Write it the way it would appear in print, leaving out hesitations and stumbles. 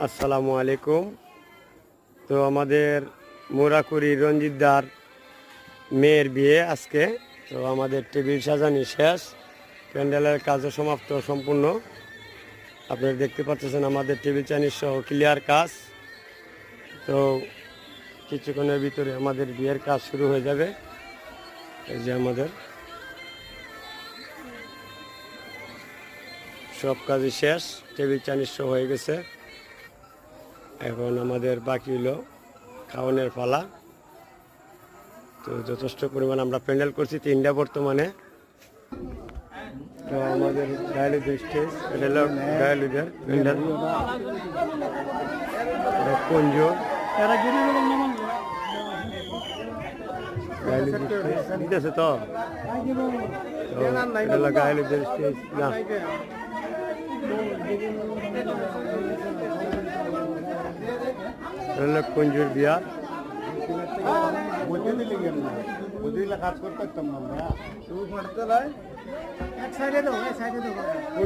আসসালামু আলাইকুম। তো আমাদের মোরাকুরি রঞ্জিতদার মেয়ের বিয়ে আজকে। তো আমাদের টেবিল সাজানি শেষ, প্যান্ডেলের কাজও সমাপ্ত সম্পূর্ণ। আপনারা দেখতে পাচ্ছেন আমাদের টেবিল চানির সহ ক্লিয়ার কাজ। তো কিছুক্ষণের ভিতরে আমাদের বিয়ের কাজ শুরু হয়ে যাবে। এই যে আমাদের সব কাজই শেষ, টেবিল চানির সহ হয়ে গেছে। এখন আমাদের বাকি হলো খাওয়ানোর পালা। তো যথেষ্ট পরিমাণ আমরা প্যান্ডেল করছি, 3টা বর্তমানে। তো আমাদের ডায়ালিদের স্টেজ, এটা হলো ডায়ালিদের প্যান্ডেল, কুঞ্জ দিতেছে। তো এটা হলো ডায়ালিদের স্টেজ না, কুঞ্জুর বিয়া। কাজ করতে